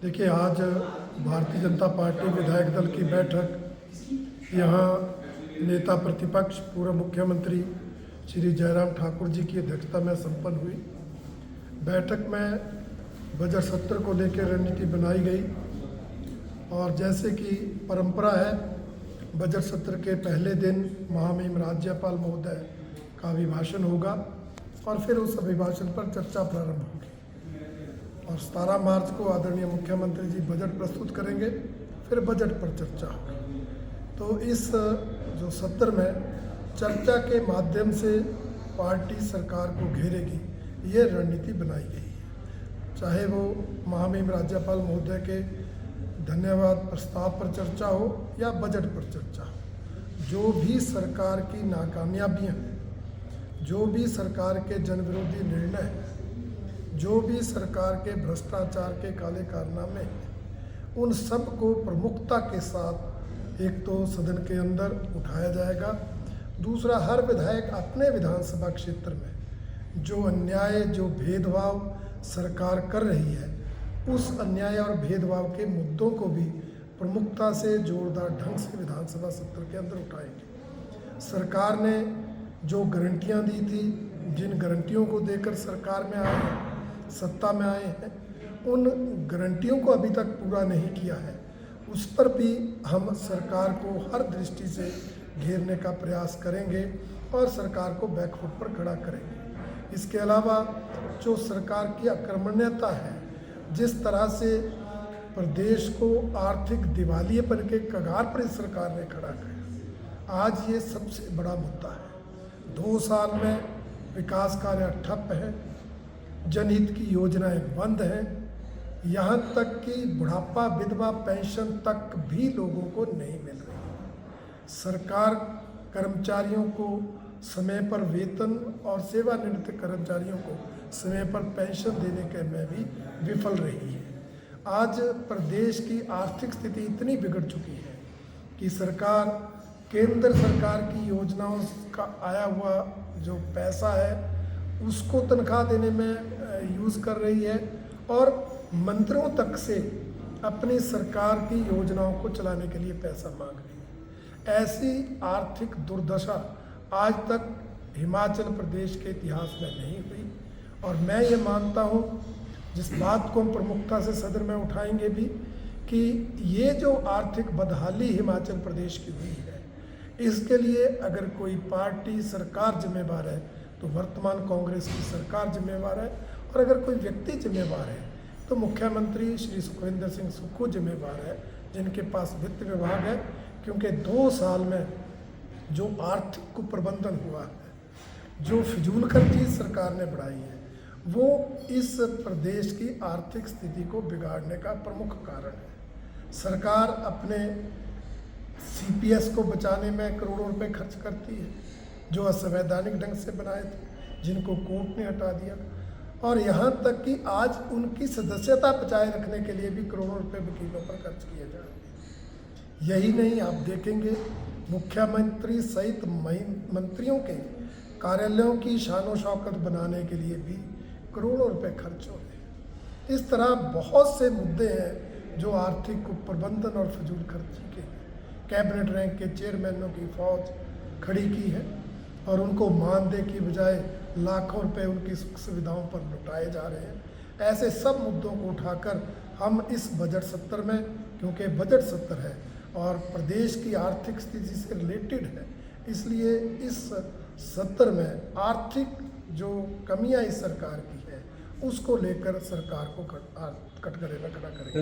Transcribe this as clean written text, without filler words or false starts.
देखिए, आज भारतीय जनता पार्टी विधायक दल की बैठक यहाँ नेता प्रतिपक्ष पूर्व मुख्यमंत्री श्री जयराम ठाकुर जी की अध्यक्षता में संपन्न हुई। बैठक में बजट सत्र को लेकर रणनीति बनाई गई और जैसे कि परंपरा है, बजट सत्र के पहले दिन महामहिम राज्यपाल महोदय का अभिभाषण होगा और फिर उस अभिभाषण पर चर्चा प्रारंभ होगी और 17 मार्च को आदरणीय मुख्यमंत्री जी बजट प्रस्तुत करेंगे, फिर बजट पर चर्चा होगी। तो इस जो सत्र में चर्चा के माध्यम से पार्टी सरकार को घेरेगी, ये रणनीति बनाई गई है। चाहे वो महामहिम राज्यपाल महोदय के धन्यवाद प्रस्ताव पर चर्चा हो या बजट पर चर्चा हो, जो भी सरकार की नाकामयाबियाँ हैं, जो भी सरकार के जनविरोधी निर्णय हैं, जो भी सरकार के भ्रष्टाचार के काले कारनामे हैं, उन सब को प्रमुखता के साथ एक तो सदन के अंदर उठाया जाएगा। दूसरा, हर विधायक अपने विधानसभा क्षेत्र में जो अन्याय, जो भेदभाव सरकार कर रही है, उस अन्याय और भेदभाव के मुद्दों को भी प्रमुखता से जोरदार ढंग से विधानसभा सत्र के अंदर उठाएंगे। सरकार ने जो गारंटियां दी थी, जिन गारंटियों को देकर सरकार में आए हैं, सत्ता में आए हैं, उन गारंटियों को अभी तक पूरा नहीं किया है। उस पर भी हम सरकार को हर दृष्टि से घेरने का प्रयास करेंगे और सरकार को बैकफुट पर खड़ा करेंगे। इसके अलावा जो सरकार की अकर्मण्यता है, जिस तरह से प्रदेश को आर्थिक दिवालियेपन के कगार पर इस सरकार ने खड़ा किया, आज ये सबसे बड़ा मुद्दा है। 2 साल में विकास कार्य ठप है, जनहित की योजनाएं बंद हैं, यहाँ तक कि बुढ़ापा विधवा पेंशन तक भी लोगों को नहीं मिल रही। सरकार कर्मचारियों को समय पर वेतन और सेवानिवृत्त कर्मचारियों को समय पर पेंशन देने के में भी विफल रही है। आज प्रदेश की आर्थिक स्थिति इतनी बिगड़ चुकी है कि सरकार केंद्र सरकार की योजनाओं का आया हुआ जो पैसा है उसको तनख्वाह देने में यूज़ कर रही है और मंत्रियों तक से अपनी सरकार की योजनाओं को चलाने के लिए पैसा मांग रही है। ऐसी आर्थिक दुर्दशा आज तक हिमाचल प्रदेश के इतिहास में नहीं हुई और मैं ये मानता हूँ, जिस बात को हम प्रमुखता से सदन में उठाएंगे भी, कि ये जो आर्थिक बदहाली हिमाचल प्रदेश की हुई है, इसके लिए अगर कोई पार्टी सरकार जिम्मेवार है तो वर्तमान कांग्रेस की सरकार जिम्मेवार है और अगर कोई व्यक्ति जिम्मेवार है तो मुख्यमंत्री श्री सुखविंदर सिंह सुक्खू जिम्मेवार है, जिनके पास वित्त विभाग है। क्योंकि 2 साल में जो आर्थिक कुप्रबंधन हुआ है, जो फिजूल खर्ची सरकार ने बढ़ाई है, वो इस प्रदेश की आर्थिक स्थिति को बिगाड़ने का प्रमुख कारण है। सरकार अपने CPS को बचाने में करोड़ों रुपए खर्च करती है, जो असंवैधानिक ढंग से बनाए थे, जिनको कोर्ट ने हटा दिया, और यहाँ तक कि आज उनकी सदस्यता बचाए रखने के लिए भी करोड़ों रुपए वकीलों पर खर्च किए जा रहे हैं। यही नहीं, आप देखेंगे मुख्यमंत्री सहित मंत्रियों के कार्यालयों की शानो शौकत बनाने के लिए भी करोड़ों रुपए खर्च हो रहे हैं। इस तरह बहुत से मुद्दे हैं जो आर्थिक कुप्रबंधन और फजूल खर्ची के कैबिनेट रैंक के चेयरमैनों की फौज खड़ी की है और उनको मानदेय की बजाय लाखों रुपए उनकी सुख सुविधाओं पर लुटाए जा रहे हैं। ऐसे सब मुद्दों को उठाकर हम इस बजट सत्र में, क्योंकि बजट सत्र है और प्रदेश की आर्थिक स्थिति से रिलेटेड है, इसलिए इस सत्र में आर्थिक जो कमियां इस सरकार की है उसको लेकर सरकार को कटघरे में खड़ा करेंगे।